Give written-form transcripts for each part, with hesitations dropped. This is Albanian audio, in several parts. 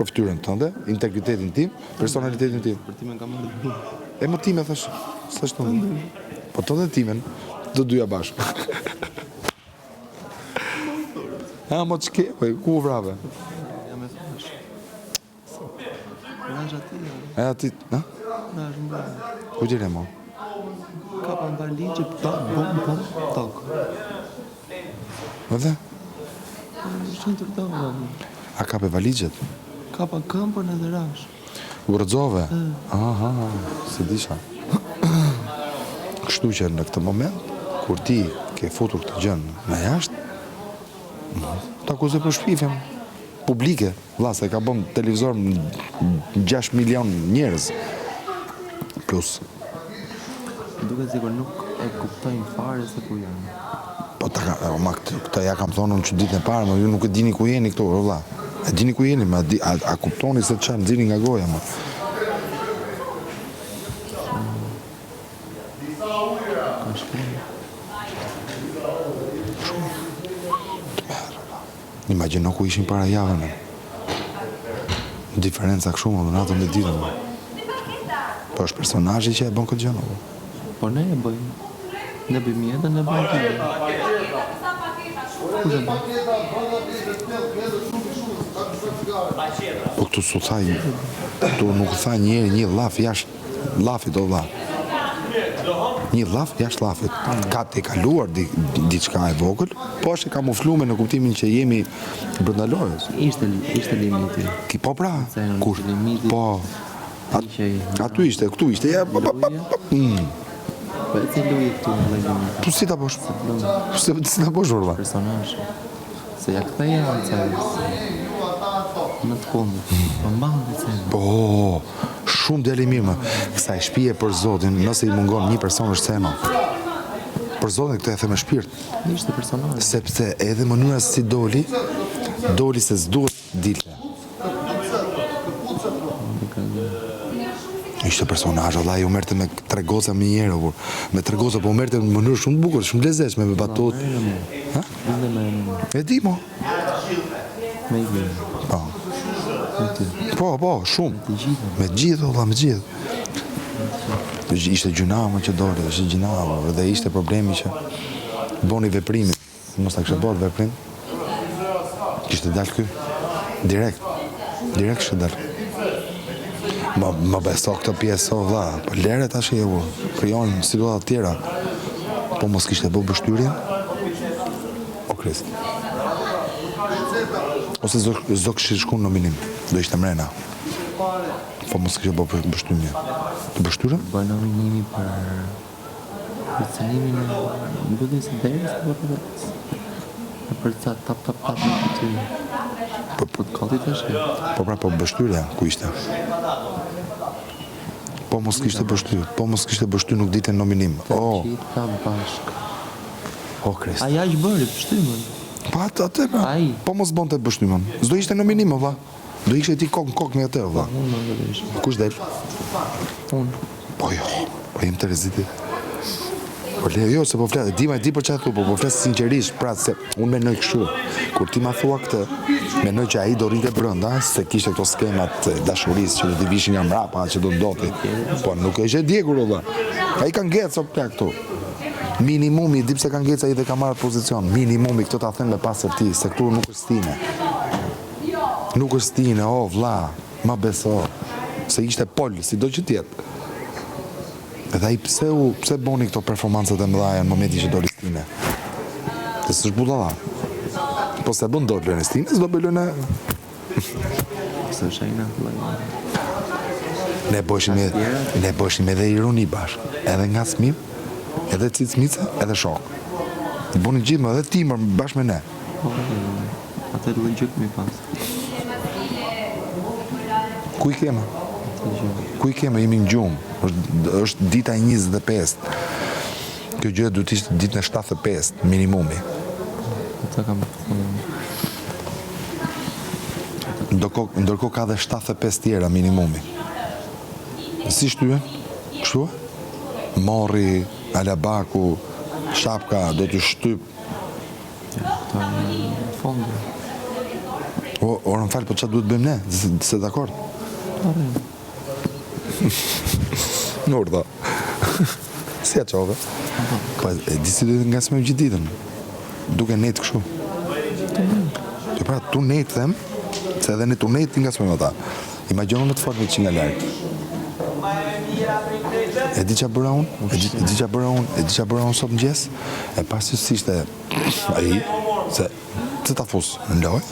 për fytyrën tënde, integritetin tim, personalitetin tim. Për timen kam marrë. E më time thash, s'është tonë. Po tënde timen, të dyja bashkë. Ha, mo ç'ke, ku vrave? Jam e thash. Nash aty. E aty, ha? Nash mbaj. Ku gjere mo? Kapa në baligje, bom, tok. Vëdhe? Shënë të rëtova. A kape valigjet? Kapa këmpën edhe rash. U rëdzove? Aha, se disha. Kështu që në këtë moment, kur ti ke futur këtë gjënë në jashtë, të akuzë për shpifjem publike, vlla, se ka bëm televizor 6 milion njerëz plus. Duket sikur nuk e kuptojnë fare se ku janë. Po këta ja kam thonë në që ditën e parë, ma ju nuk e dini ku jeni këto, vlla. E dini ku jeni, ma a kuptoni se çfarë nxirri nga goja, ma. Ka shkruar. Imagjino ku ishin para javën. Diferenca kështu më natën dhe ditën. Po është personazhi që e bën këtë gjë, apo? Po ne e bëjmë. Ne bëjmë jetën, ne bëjmë jetën. Kush e bën? Po këtu su thaj, këtu nuk tha një llaf jashtë llafit o vlla. Një llaf jashtë llafit. Ka të kaluar diçka e vogël, po është e kamufluar në kuptimin që jemi brenda lojës. Ishte limiti. Po pra, kur? Limiti. Po. Aty ishte, këtu ishte. Ja, Po e si lujë këtu në limit. Tu si ta bosh? Si ta bosh valla? Personazh. Se ja ktheja në cajs. Në të kundët. Po mbahen të cajs. Po, shumë deli mirë më. Kësaj shtëpie për Zotin, nëse i mungon një person është sema. Për Zotin këtë e the me shpirt. Ishte personazh. Sepse edhe mënyra si doli se s'duhet dilte. Ishte personazh, valla, ju merrte me tre goca më njëherë, me tre goca, po merrte në mënyrë shumë të bukur, shumë lezetshme me batut. Ha? E di mo. Me i Po, shumë. Me gjithë, valla, me gjithë. Ishte gjunama që dole, ishte gjunama, dhe ishte problemi që boni veprimin. Mos ta kishte bërë veprim. Kishte dalë ky. Direkt kishte dalë. Më beso këtë pjesë, o vlla, po lere tash e krijon situata tjera. Po mos kishte bërë bështyrjen? O Krist. Ose zdo kishte shku në nominim, do ishte mrena. Po mos kishte bërë bështyrje. Të bështyrën? Bërë nominimi për përcenimin e mbylljes së derës apo për ca tap në ty. Po të kallit është. Po pra, po bështyrja, ku ishte? Po mos kishte bështyr, nuk dite nominim. O, Qita bashk. o Krist. Aja është bërë, pështymën. Pa atë, po mos bonte bështymën. S'do ishte nominim, valla. Do ishte ti kokë me atë, valla. Unë më vëdeshme. Kush del? Unë. Po jo, po jem të reziti. Po jo, se po flasë, di për çfarë thu, po flasë sinqerisht, pra se unë menoj kështu. Kur ti ma thua këtë, menoj që ai do rinte brenda, se kishte këto skemat dashurisë që do t'i vishin nga mrapa, që do ndodhi. Po nuk e ishte djegur, valla. Ai ka ngecë o plak këtu. Minimumi, di pse ka ngecë ai dhe ka marrë pozicion. Minimumi, këtë ta them me pasërti, se këtu nuk është tine. Nuk është tine, o vlla, ma beso. Se ishte pol, si do që tjetë. Edhe ai pse boni këto performancat e mëdha në momentin që doli Stine? Se s'është budalla. Po se bën dot lënë Stine, s'do bëj lënë. Se është ai në vëllai. Ne bëshim edhe ironi bashkë, edhe ngacmim, edhe cicmice, edhe shok. I bonin gjithë më edhe timër bashkë me ne. Atë të lëngjyk mi pas. Ku i kema? Jemi në gjumë. Është dita e 25. Kjo gjë duhet ishte ditën e 75, minimumi. Ata kam Ndërkohë ka dhe 75 tjera minimumi. Si shtyhen? Kështu? Morri, Alabaku, Shapka, do t'ju shtyp. Ata në fondë. Orën falë, po çfarë duhet bëjmë ne? Se dakord? Norda. Si a qove? Po e di si duhet nga smem gjithë ditën. Duke net kështu. Jo pra, tu net them, se edhe ne tu net nga smem ata. Imagjino me të fortë që nga larg. E di çfarë bëra unë? E di çfarë bëra unë sot mëngjes? E pasi ishte ai se ta fus në lojë.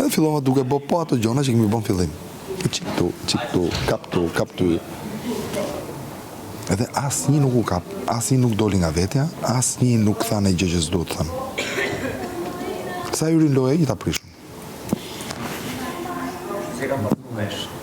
Edhe fillova duke bë po ato gjona që kemi bën fillim. Çik tu, kap tu. Edhe asnjë nuk u kap, asnjë nuk doli nga vetja, asnjë nuk thanë gjë që s'duhet të thënë. Sa hyrin lojë i ta prishën. Se kam pasur vesh.